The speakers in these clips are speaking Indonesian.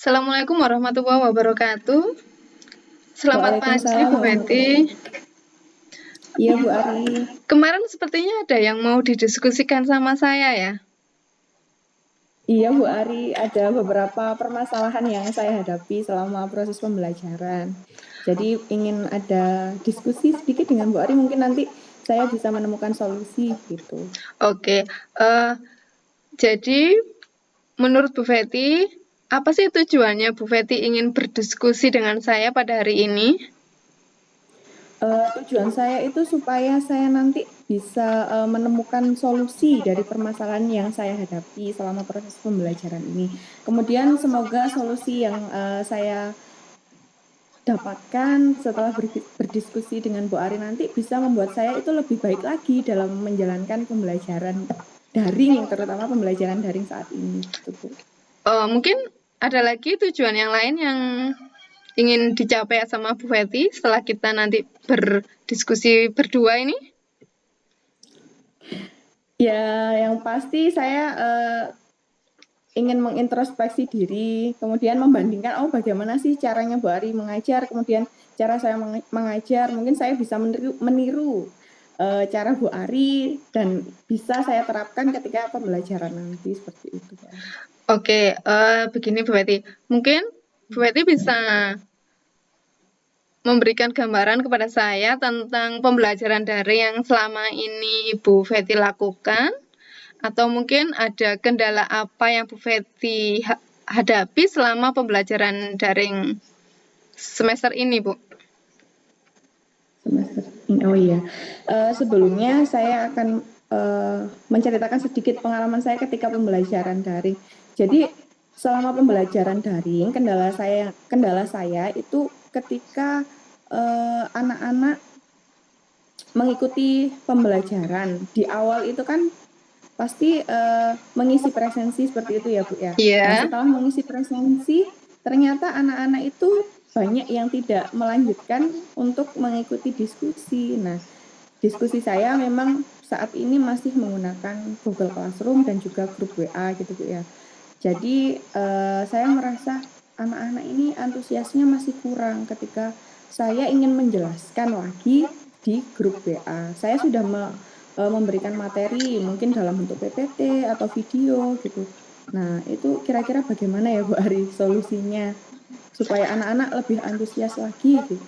Assalamualaikum warahmatullahi wabarakatuh. Selamat pagi, Waalaikumsalam Bu Feti. warahmatullahi. Iya Bu Ari. Kemarin sepertinya ada yang mau didiskusikan sama saya ya. Iya Bu Ari, ada beberapa permasalahan yang saya hadapi selama proses pembelajaran. Jadi ingin ada diskusi sedikit dengan Bu Ari, mungkin nanti saya bisa menemukan solusi gitu. Oke, jadi menurut Bu Feti, apa sih tujuannya Bu Feti ingin berdiskusi dengan saya pada hari ini? Tujuan saya itu supaya saya nanti bisa menemukan solusi dari permasalahan yang saya hadapi selama proses pembelajaran ini. Kemudian semoga solusi yang saya dapatkan setelah berdiskusi dengan Bu Ari nanti bisa membuat saya itu lebih baik lagi dalam menjalankan pembelajaran daring, terutama pembelajaran daring saat ini. Gitu, Bu. Mungkin ada lagi tujuan yang lain yang ingin dicapai sama Bu Feti setelah kita nanti berdiskusi berdua ini? Ya, yang pasti saya ingin mengintrospeksi diri, kemudian membandingkan, oh bagaimana sih caranya Bu Ari mengajar, kemudian cara saya mengajar, mungkin saya bisa meniru cara Bu Ari dan bisa saya terapkan ketika pembelajaran nanti seperti itu, Bu Ari. Oke, begini Bu Feti. Mungkin Bu Feti bisa memberikan gambaran kepada saya tentang pembelajaran daring yang selama ini Ibu Feti lakukan, atau mungkin ada kendala apa yang Bu Feti hadapi selama pembelajaran daring semester ini, Bu? Semester ini, oh iya. Sebelumnya saya akan menceritakan sedikit pengalaman saya ketika pembelajaran daring. Jadi selama pembelajaran daring, kendala saya itu ketika anak-anak mengikuti pembelajaran di awal itu kan pasti mengisi presensi seperti itu ya Bu ya. Nah Iya. setelah mengisi presensi ternyata anak-anak itu banyak yang tidak melanjutkan untuk mengikuti diskusi. Nah diskusi saya memang saat ini masih menggunakan Google Classroom dan juga grup WA gitu Bu ya. Jadi saya merasa anak-anak ini antusiasnya masih kurang ketika saya ingin menjelaskan lagi di grup WA. Saya sudah memberikan materi mungkin dalam bentuk PPT atau video gitu. Nah, itu kira-kira bagaimana ya Bu Ari solusinya supaya anak-anak lebih antusias lagi gitu.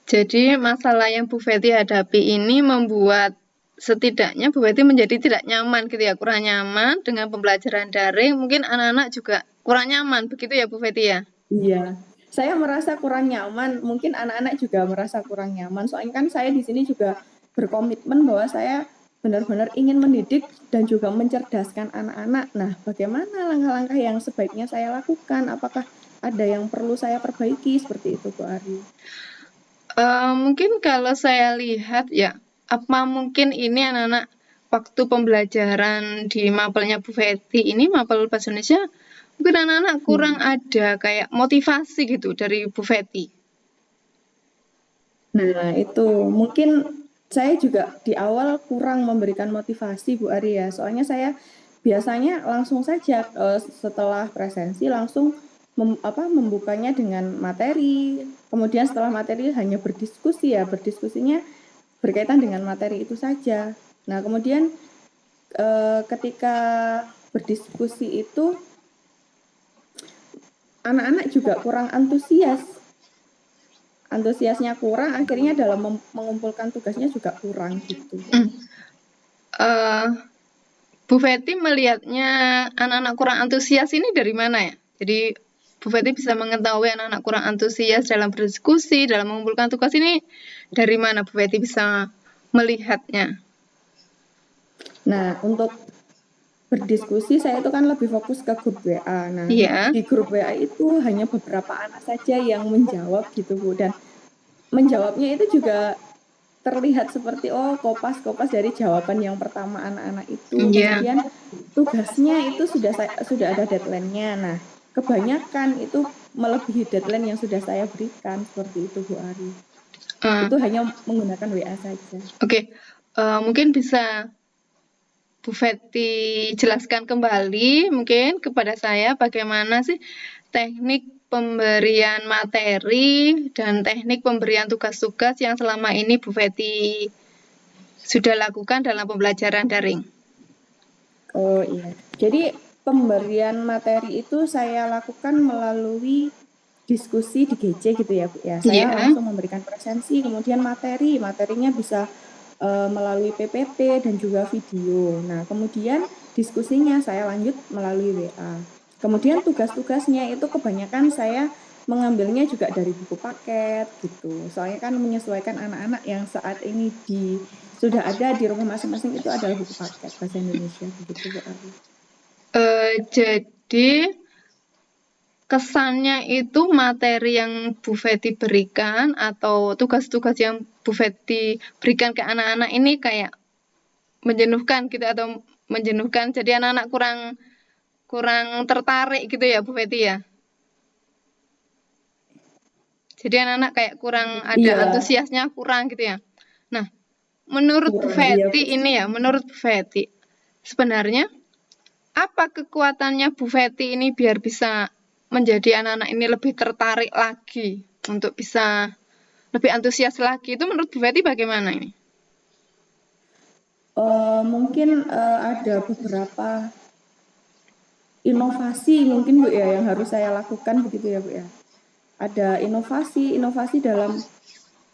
Jadi masalah yang Bu Feti hadapi ini membuat setidaknya Bu Feti menjadi tidak nyaman gitu ya, kurang nyaman dengan pembelajaran daring, mungkin anak-anak juga kurang nyaman, begitu ya Bu Feti ya? Iya, saya merasa kurang nyaman, mungkin anak-anak juga merasa kurang nyaman. Soalnya kan saya di sini juga berkomitmen bahwa saya benar-benar ingin mendidik dan juga mencerdaskan anak-anak. Nah, bagaimana langkah-langkah yang sebaiknya saya lakukan? Apakah ada yang perlu saya perbaiki seperti itu, Bu Ari? Mungkin kalau saya lihat ya, apa mungkin ini anak-anak waktu pembelajaran di mapelnya Bu Feti ini, mapel bahasa Indonesia, mungkin anak-anak kurang ada kayak motivasi gitu dari Bu Feti. Nah, itu mungkin saya juga di awal kurang memberikan motivasi Bu Ari ya. Soalnya saya biasanya langsung saja setelah presensi langsung membukanya dengan materi. Kemudian setelah materi hanya berdiskusi ya, berdiskusinya berkaitan dengan materi itu saja. Nah, kemudian ketika berdiskusi itu anak-anak juga kurang antusiasnya kurang, akhirnya dalam mengumpulkan tugasnya juga kurang gitu. Uh, Bu Feti melihatnya anak-anak kurang antusias ini dari mana ya? Jadi Bu Feti bisa mengetahui anak-anak kurang antusias dalam berdiskusi, dalam mengumpulkan tugas ini dari mana Bu Feti bisa melihatnya? Nah, untuk berdiskusi saya itu kan lebih fokus ke grup WA. Nah, Iya. di grup WA itu hanya beberapa anak saja yang menjawab gitu Bu, dan menjawabnya itu juga terlihat seperti oh kopas-kopas dari jawaban yang pertama anak-anak itu. Iya. Kemudian tugasnya itu sudah ada deadline-nya. Nah, kebanyakan itu melebihi deadline yang sudah saya berikan seperti itu Bu Ari. Itu hanya menggunakan WA saja. Oke, mungkin bisa Bu Feti jelaskan kembali mungkin kepada saya bagaimana sih teknik pemberian materi dan teknik pemberian tugas-tugas yang selama ini Bu Feti sudah lakukan dalam pembelajaran daring. Oh iya. Jadi pemberian materi itu saya lakukan melalui diskusi di GC gitu ya Bu ya. Saya Iya. langsung memberikan presensi, kemudian materinya bisa melalui PPT dan juga video. Nah, kemudian diskusinya saya lanjut melalui WA. Kemudian tugas-tugasnya itu kebanyakan saya mengambilnya juga dari buku paket gitu. Soalnya kan menyesuaikan anak-anak yang saat ini sudah ada di rumah masing-masing itu adalah buku paket bahasa Indonesia begitu Bu Ari. Jadi kesannya itu materi yang Bu Feti berikan atau tugas-tugas yang Bu Feti berikan ke anak-anak ini kayak menjenuhkan gitu atau menjenuhkan jadi anak-anak kurang tertarik gitu ya Bu Feti ya. Jadi anak-anak kayak kurang ada Iya, antusiasnya kurang gitu ya. Nah, menurut Bu iya. Feti ini ya, menurut Bu Feti sebenarnya apa kekuatannya Bu Feti ini biar bisa menjadi anak-anak ini lebih tertarik lagi untuk bisa lebih antusias lagi itu menurut Bu Feti bagaimana ini? Mungkin ada beberapa inovasi mungkin Bu ya yang harus saya lakukan begitu ya Bu ya. Ada inovasi dalam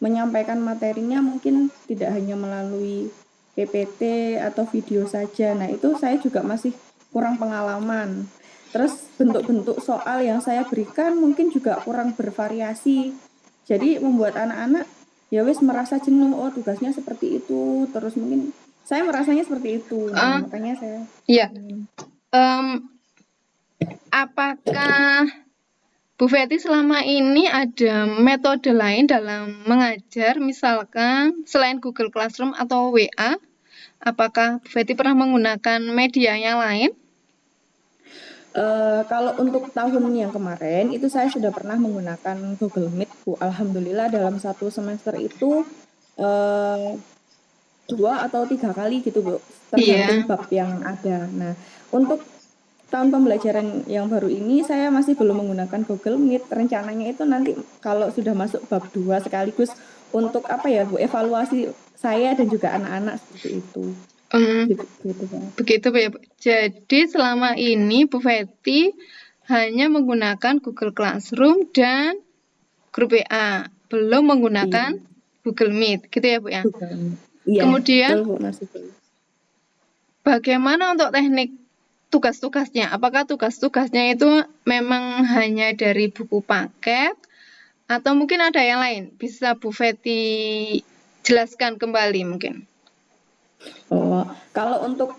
menyampaikan materinya mungkin tidak hanya melalui PPT atau video saja. Nah, itu saya juga masih kurang pengalaman. Terus bentuk-bentuk soal yang saya berikan mungkin juga kurang bervariasi. Jadi membuat anak-anak ya wis merasa jenuh, oh tugasnya seperti itu. Terus mungkin saya merasanya seperti itu. Nah, makanya saya Iya. Apakah Bu Feti selama ini ada metode lain dalam mengajar, misalkan selain Google Classroom atau WA? Apakah Bu Feti pernah menggunakan media yang lain? Kalau untuk tahun yang kemarin itu saya sudah pernah menggunakan Google Meet Bu. Alhamdulillah dalam satu semester itu 2 atau 3 kali gitu Bu, tergantung Iya. bab yang ada. Nah, untuk tahun pembelajaran yang baru ini saya masih belum menggunakan Google Meet. Rencananya itu nanti kalau sudah masuk bab 2 sekaligus untuk apa ya Bu, evaluasi saya dan juga anak-anak seperti itu. Gitu Pak. Begitu Bu ya. Jadi selama ini Bu Feti hanya menggunakan Google Classroom dan grup WA, belum menggunakan Iya, Google Meet, gitu ya Bu ya. Google Meet. Iya, Kemudian betul Bu, masih belum. bagaimana untuk teknik tugas-tugasnya? Apakah tugas-tugasnya itu memang hanya dari buku paket atau mungkin ada yang lain? Bisa Bu Feti jelaskan kembali mungkin. Oh, kalau untuk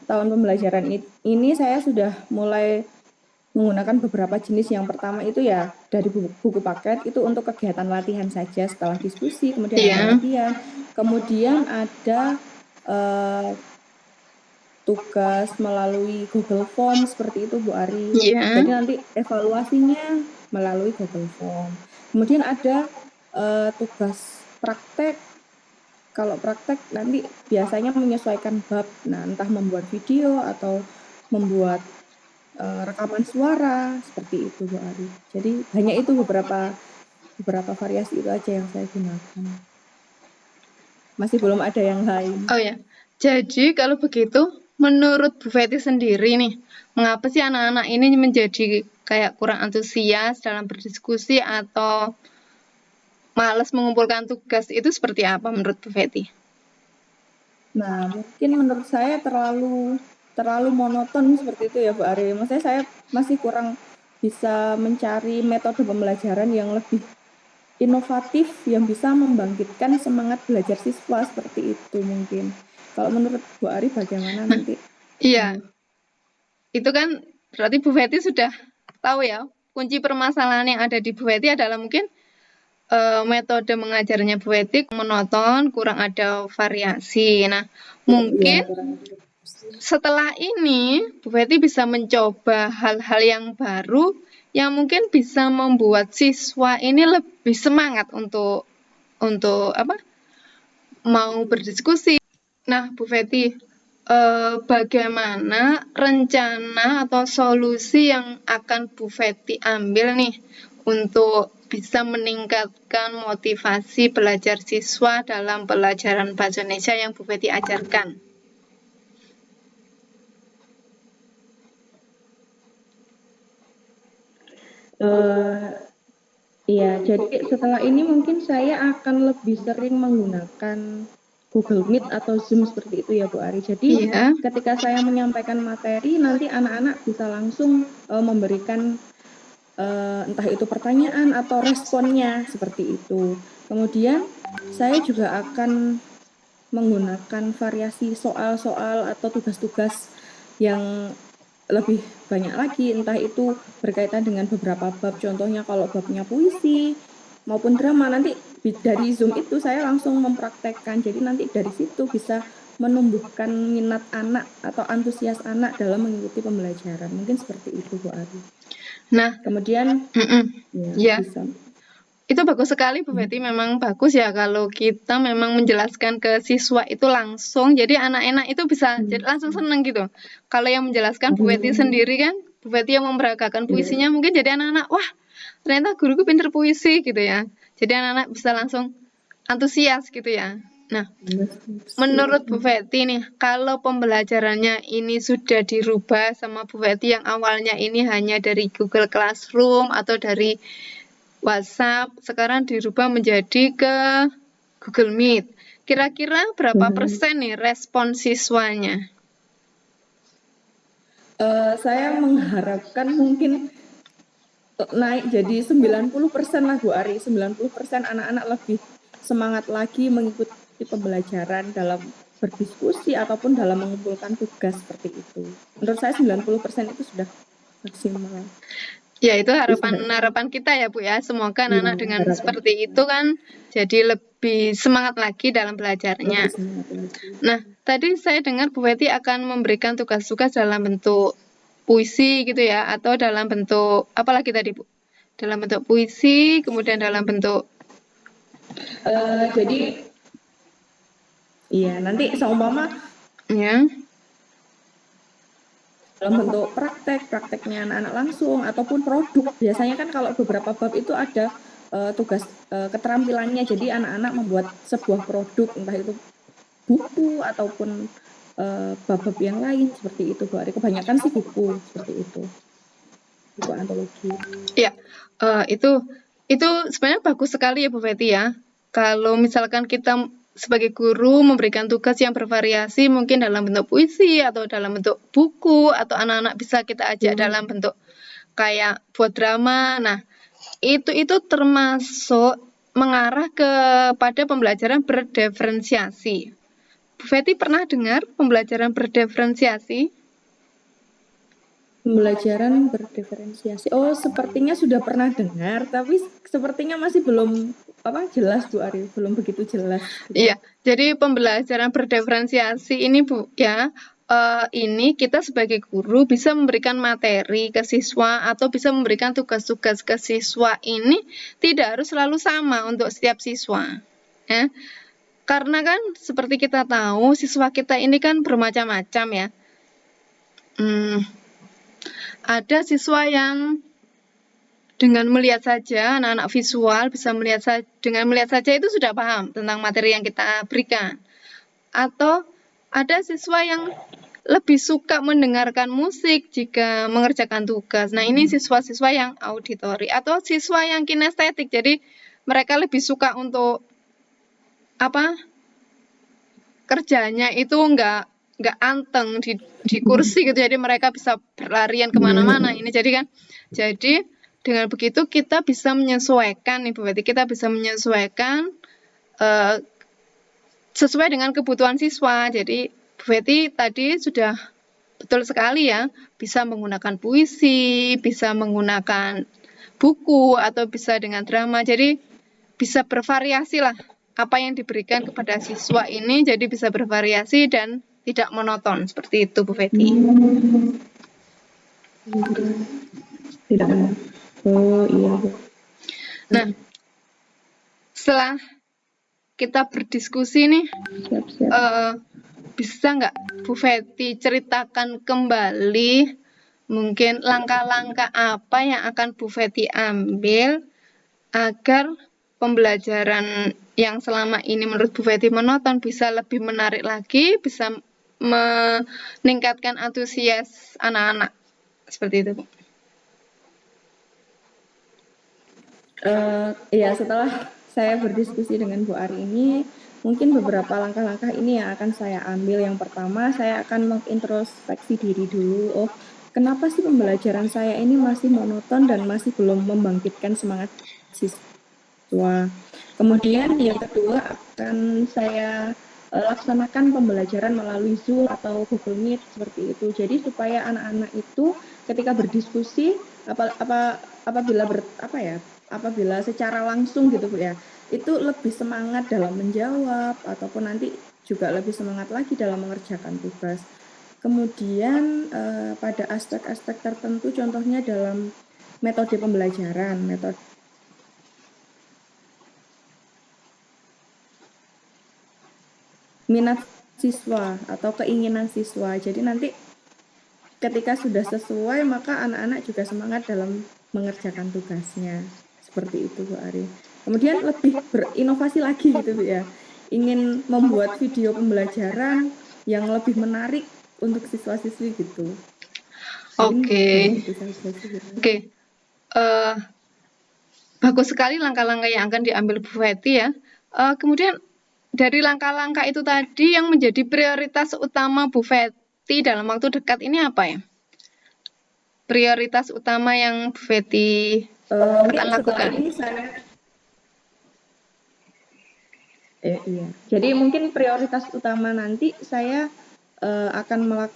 tahun pembelajaran ini saya sudah mulai menggunakan beberapa jenis. Yang pertama itu ya dari buku paket itu untuk kegiatan latihan saja setelah diskusi, kemudian ada Iya. latihan, kemudian ada tugas melalui Google Form seperti itu Bu Ari. Iya. Jadi nanti evaluasinya melalui Google Form. Kemudian ada tugas praktek. Kalau praktek nanti biasanya menyesuaikan bab. Nah, entah membuat video atau membuat rekaman suara seperti itu Bu Ari. Jadi hanya itu beberapa variasi itu aja yang saya gunakan. Masih belum ada yang lain. Oh ya. Jadi kalau begitu menurut Bu Feti sendiri nih, mengapa sih anak-anak ini menjadi kayak kurang antusias dalam berdiskusi atau malas mengumpulkan tugas itu seperti apa menurut Bu Feti? Nah, mungkin menurut saya terlalu monoton seperti itu ya Bu Ari. Maksudnya saya masih kurang bisa mencari metode pembelajaran yang lebih inovatif yang bisa membangkitkan semangat belajar siswa seperti itu mungkin. Kalau menurut Bu Ari bagaimana nanti? Iya, itu kan berarti Bu Feti sudah tahu ya, kunci permasalahan yang ada di Bu Feti adalah mungkin metode mengajarnya Bu Feti monoton, kurang ada variasi. Nah, Iya, mungkin kurang. setelah ini Bu Feti bisa mencoba hal-hal yang baru yang mungkin bisa membuat siswa ini lebih semangat untuk apa? Mau berdiskusi. Nah, Bu Feti, bagaimana rencana atau solusi yang akan Bu Feti ambil nih untuk bisa meningkatkan motivasi belajar siswa dalam pelajaran bahasa Indonesia yang Bu Feti ajarkan. Iya, jadi setelah ini mungkin saya akan lebih sering menggunakan Google Meet atau Zoom seperti itu ya Bu Ari. Jadi Iya. ketika saya menyampaikan materi, nanti anak-anak bisa langsung memberikan entah itu pertanyaan atau responnya seperti itu. Kemudian saya juga akan menggunakan variasi soal-soal atau tugas-tugas yang lebih banyak lagi, entah itu berkaitan dengan beberapa bab, contohnya kalau babnya puisi maupun drama, nanti dari Zoom itu saya langsung mempraktekkan, jadi nanti dari situ bisa menumbuhkan minat anak atau antusias anak dalam mengikuti pembelajaran, mungkin seperti itu Bu Ari. Nah, Kemudian ya, bisa. itu bagus sekali Bu Feti, memang bagus ya kalau kita memang menjelaskan ke siswa itu langsung, jadi anak-anak itu bisa langsung seneng gitu. Kalau yang menjelaskan Bu Feti sendiri kan, Bu Feti yang memperagakan puisinya mungkin jadi anak-anak, wah ternyata guruku pinter puisi gitu ya. Jadi anak-anak bisa langsung antusias gitu ya. Nah, menurut Bu Feti nih, kalau pembelajarannya ini sudah dirubah sama Bu Feti yang awalnya ini hanya dari Google Classroom atau dari WhatsApp, sekarang dirubah menjadi ke Google Meet. Kira-kira berapa persen nih respon siswanya? Saya mengharapkan mungkin naik jadi 90% lah Bu Ari. 90% anak-anak lebih semangat lagi mengikuti pembelajaran dalam berdiskusi ataupun dalam mengumpulkan tugas seperti itu. Menurut saya 90% itu sudah maksimal. Ya, itu harapan kita ya Bu ya. Semoga anak-anak dengan seperti itu kan jadi lebih semangat lagi dalam belajarnya. Nah, tadi saya dengar Bu Feti akan memberikan tugas-tugas dalam bentuk puisi gitu ya, atau dalam bentuk apa lagi tadi Bu? Dalam bentuk puisi, kemudian dalam bentuk Jadi iya, nanti seumpama ya. dalam bentuk prakteknya anak-anak langsung ataupun produk. Biasanya kan kalau beberapa bab itu ada tugas keterampilannya. Jadi anak-anak membuat sebuah produk, entah itu buku ataupun bab-bab yang lain seperti itu Bu Ari. Kebanyakan sih buku seperti itu, buku antologi. Ya, itu sebenarnya bagus sekali ya Bu Feti ya. Kalau misalkan kita sebagai guru memberikan tugas yang bervariasi, mungkin dalam bentuk puisi atau dalam bentuk buku, atau anak-anak bisa kita ajak dalam bentuk kayak buat drama. Nah, itu termasuk mengarah kepada pembelajaran berdiferensiasi. Bu Feti pernah dengar pembelajaran berdiferensiasi? Pembelajaran berdiferensiasi. Oh, sepertinya sudah pernah dengar, tapi sepertinya masih belum jelas Bu Ari, belum begitu jelas. Iya, jadi pembelajaran berdiferensiasi ini Bu ya, ini kita sebagai guru bisa memberikan materi ke siswa atau bisa memberikan tugas-tugas ke siswa ini tidak harus selalu sama untuk setiap siswa. Ya. Karena kan seperti kita tahu siswa kita ini kan bermacam-macam ya. Ada siswa yang dengan melihat saja, anak-anak visual bisa dengan melihat saja itu sudah paham tentang materi yang kita berikan. Atau ada siswa yang lebih suka mendengarkan musik jika mengerjakan tugas. Nah, ini siswa-siswa yang auditori atau siswa yang kinestetik. Jadi mereka lebih suka untuk kerjanya itu enggak anteng di kursi gitu. Jadi mereka bisa berlarian kemana-mana. Ini jadi dengan begitu kita bisa menyesuaikan nih Bu Feti. Kita bisa menyesuaikan sesuai dengan kebutuhan siswa. Jadi Bu Feti tadi sudah betul sekali ya, bisa menggunakan puisi, bisa menggunakan buku, atau bisa dengan drama. Jadi bisa bervariasi lah apa yang diberikan kepada siswa ini, jadi bisa bervariasi dan tidak monoton. Seperti itu Bu Feti. Tidak. Oh iya Bu. Nah, setelah kita berdiskusi nih, bisa nggak Bu Feti ceritakan kembali mungkin langkah-langkah apa yang akan Bu Feti ambil agar pembelajaran yang selama ini menurut Bu Feti monoton bisa lebih menarik lagi, bisa meningkatkan antusias anak-anak. Seperti itu, Bu. Ya, setelah saya berdiskusi dengan Bu Ari ini, mungkin beberapa langkah-langkah ini yang akan saya ambil. Yang pertama, saya akan mengintrospeksi diri dulu. Oh, kenapa sih pembelajaran saya ini masih monoton dan masih belum membangkitkan semangat siswa? Kemudian yang kedua akan saya laksanakan pembelajaran melalui Zoom atau Google Meet seperti itu. Jadi supaya anak-anak itu ketika berdiskusi apabila secara langsung gitu Bu ya, itu lebih semangat dalam menjawab ataupun nanti juga lebih semangat lagi dalam mengerjakan tugas. Kemudian pada aspek-aspek tertentu, contohnya dalam metode pembelajaran, metode minat siswa atau keinginan siswa. Jadi nanti ketika sudah sesuai, maka anak-anak juga semangat dalam mengerjakan tugasnya. Seperti itu Bu Ari. Kemudian lebih berinovasi lagi gitu Bu ya. Ingin membuat video pembelajaran yang lebih menarik untuk siswa-siswi gitu. Oke. Itu saja sih. Oke. Bagus sekali langkah-langkah yang akan diambil Bu Feti ya. Kemudian dari langkah-langkah itu tadi yang menjadi prioritas utama Bu Feti dalam waktu dekat ini apa ya? Prioritas utama yang Bu Feti akan lakukan. Ini saya iya. Jadi mungkin prioritas utama nanti saya akan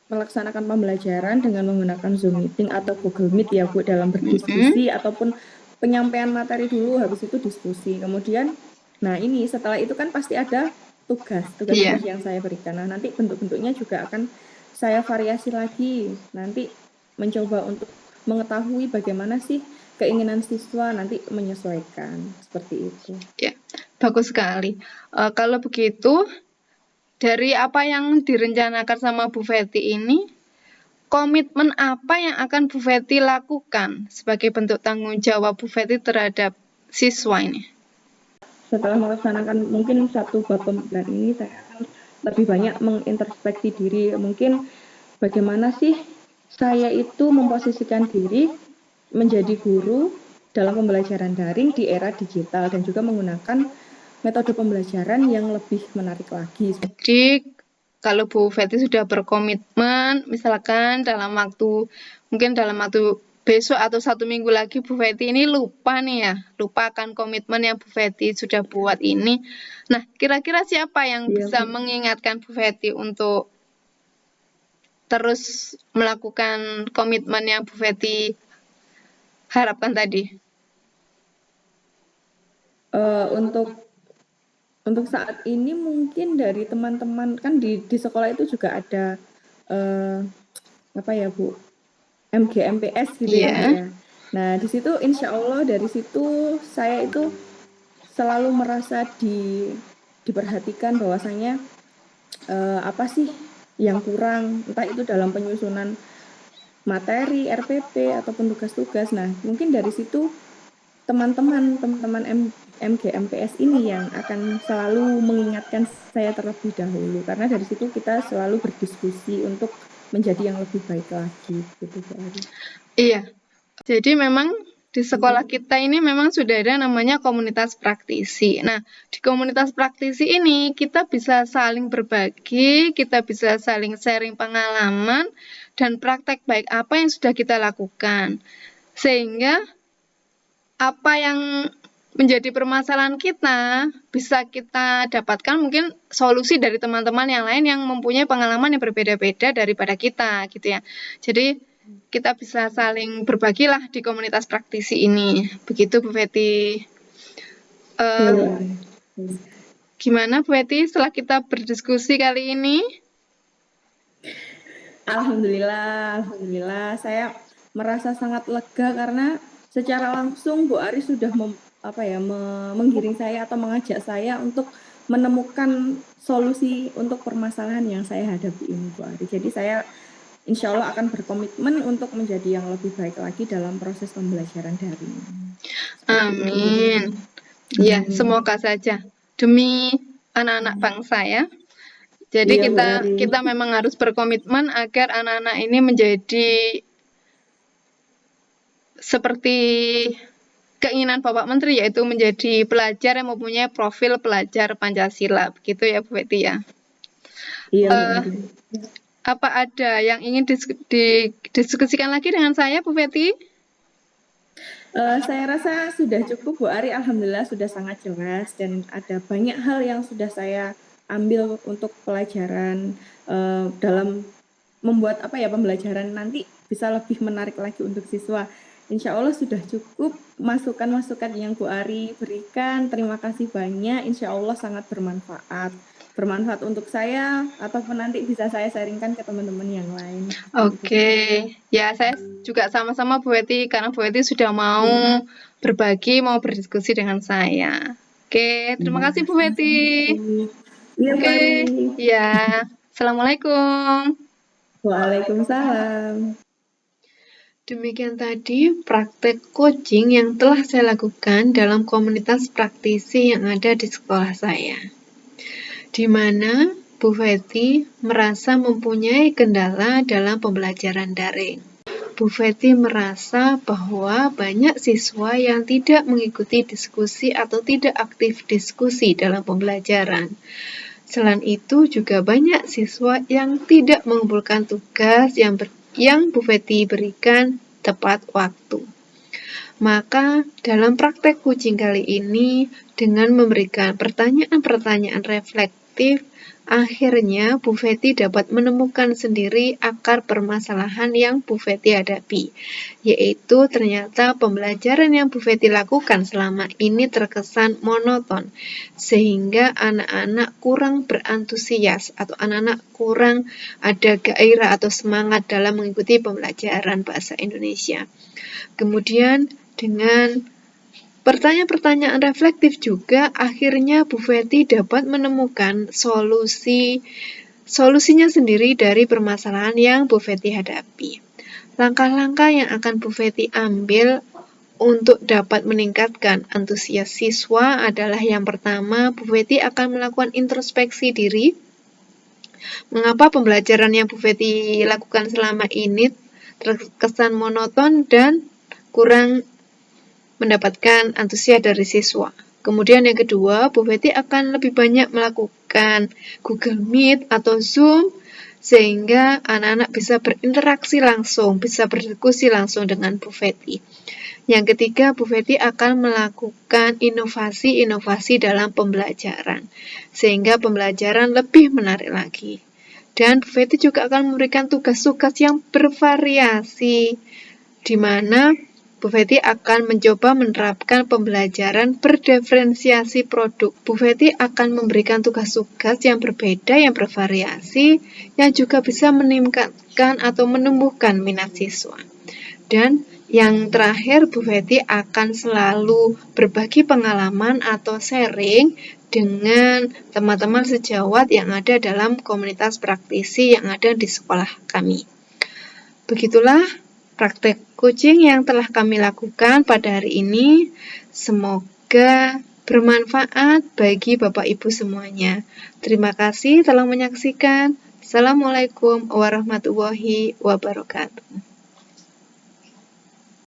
melaksanakan pembelajaran dengan menggunakan Zoom meeting atau Google Meet ya Bu, dalam berdiskusi ataupun penyampaian materi dulu, habis itu diskusi. Kemudian nah ini setelah itu kan pasti ada tugas yang saya berikan. Nah, nanti bentuk-bentuknya juga akan saya variasi lagi. Nanti mencoba untuk mengetahui bagaimana sih keinginan siswa, nanti menyesuaikan seperti itu. Ya, bagus sekali. Kalau begitu, dari apa yang direncanakan sama Bu Feti ini, komitmen apa yang akan Bu Feti lakukan sebagai bentuk tanggung jawab Bu Feti terhadap siswa ini? Setelah melaksanakan mungkin satu bab pembelajaran ini, saya akan lebih banyak mengintrospeksi diri. Mungkin bagaimana sih saya itu memposisikan diri menjadi guru dalam pembelajaran daring di era digital dan juga menggunakan metode pembelajaran yang lebih menarik lagi. Jadi kalau Bu Feti sudah berkomitmen, misalkan mungkin dalam waktu besok atau 1 minggu lagi Bu Feti ini lupa nih ya, lupakan komitmen yang Bu Feti sudah buat ini. Nah, kira-kira siapa yang bisa mengingatkan Bu Feti untuk terus melakukan komitmen yang Bu Feti harapkan tadi? Untuk saat ini mungkin dari teman-teman kan di sekolah itu juga ada Bu, MGMPS gitu ya. Nah, di situ insya Allah dari situ saya itu selalu merasa diperhatikan bahwasanya apa sih yang kurang, entah itu dalam penyusunan materi, RPP ataupun tugas-tugas. Nah, mungkin dari situ teman-teman MGMPS ini yang akan selalu mengingatkan saya terlebih dahulu, karena dari situ kita selalu berdiskusi untuk menjadi yang lebih baik lagi gitu Bu Ari. Iya. Jadi memang di sekolah kita ini memang sudah ada namanya komunitas praktisi. Nah, di komunitas praktisi ini kita bisa saling berbagi, kita bisa saling sharing pengalaman dan praktek baik apa yang sudah kita lakukan. Sehingga apa yang menjadi permasalahan kita bisa kita dapatkan mungkin solusi dari teman-teman yang lain yang mempunyai pengalaman yang berbeda-beda daripada kita gitu ya. Jadi kita bisa saling berbagilah di komunitas praktisi ini. Begitu Bu Feti. Gimana Bu Feti setelah kita berdiskusi kali ini? Alhamdulillah saya merasa sangat lega karena secara langsung Bu Ari sudah menggiring saya atau mengajak saya untuk menemukan solusi untuk permasalahan yang saya hadapi ini, Bu Ari. Jadi saya insya Allah akan berkomitmen untuk menjadi yang lebih baik lagi dalam proses pembelajaran daring. Seperti itu. Amin. Ya, semoga saja demi anak-anak bangsa ya. Jadi Iya, Bu Ari. kita memang harus berkomitmen agar anak-anak ini menjadi seperti keinginan Bapak Menteri, yaitu menjadi pelajar yang mempunyai profil pelajar Pancasila. Begitu ya, Bu Feti ya. Iya, Bu Eh, Ari. apa ada yang ingin didiskusikan lagi dengan saya, Bu Feti? Saya rasa sudah cukup, Bu Ari. Alhamdulillah sudah sangat jelas dan ada banyak hal yang sudah saya ambil untuk pelajaran dalam membuat pembelajaran nanti bisa lebih menarik lagi untuk siswa. Insya Allah sudah cukup masukan-masukan yang Bu Ari berikan. Terima kasih banyak. Insya Allah sangat bermanfaat untuk saya ataupun nanti bisa saya sharingkan ke teman-teman yang lain. Oke, ya saya juga sama-sama Bu Feti karena Bu Feti sudah mau berbagi, mau berdiskusi dengan saya. Oke, terima kasih Bu Feti. Iya, Bu Oke, Ari. ya, assalamualaikum. Waalaikumsalam. Demikian tadi praktek coaching yang telah saya lakukan dalam komunitas praktisi yang ada di sekolah saya. Di mana Bu Feti merasa mempunyai kendala dalam pembelajaran daring. Bu Feti merasa bahwa banyak siswa yang tidak mengikuti diskusi atau tidak aktif diskusi dalam pembelajaran. Selain itu juga banyak siswa yang tidak mengumpulkan tugas yang Bu Feti berikan tepat waktu. Maka dalam praktek coaching kali ini dengan memberikan pertanyaan-pertanyaan reflektif, akhirnya Bu Feti dapat menemukan sendiri akar permasalahan yang Bu Feti hadapi, yaitu ternyata pembelajaran yang Bu Feti lakukan selama ini terkesan monoton, sehingga anak-anak kurang berantusias atau anak-anak kurang ada gairah atau semangat dalam mengikuti pembelajaran bahasa Indonesia. Kemudian dengan pertanyaan-pertanyaan reflektif juga akhirnya Bu Feti dapat menemukan solusinya sendiri dari permasalahan yang Bu Feti hadapi. Langkah-langkah yang akan Bu Feti ambil untuk dapat meningkatkan antusias siswa adalah yang pertama, Bu Feti akan melakukan introspeksi diri. Mengapa pembelajaran yang Bu Feti lakukan selama ini terkesan monoton dan kurang mendapatkan antusias dari siswa. Kemudian yang kedua, Bu Feti akan lebih banyak melakukan Google Meet atau Zoom sehingga anak-anak bisa berinteraksi langsung, bisa berdiskusi langsung dengan Bu Feti. Yang ketiga, Bu Feti akan melakukan inovasi-inovasi dalam pembelajaran sehingga pembelajaran lebih menarik lagi. Dan Bu Feti juga akan memberikan tugas-tugas yang bervariasi di mana Bu Feti akan mencoba menerapkan pembelajaran berdiferensiasi produk. Bu Feti akan memberikan tugas-tugas yang berbeda, yang bervariasi, yang juga bisa meningkatkan atau menumbuhkan minat siswa. Dan yang terakhir, Bu Feti akan selalu berbagi pengalaman atau sharing dengan teman-teman sejawat yang ada dalam komunitas praktisi yang ada di sekolah kami. Begitulah praktek coaching yang telah kami lakukan pada hari ini. Semoga bermanfaat bagi Bapak Ibu semuanya. Terima kasih telah menyaksikan. Assalamualaikum warahmatullahi wabarakatuh.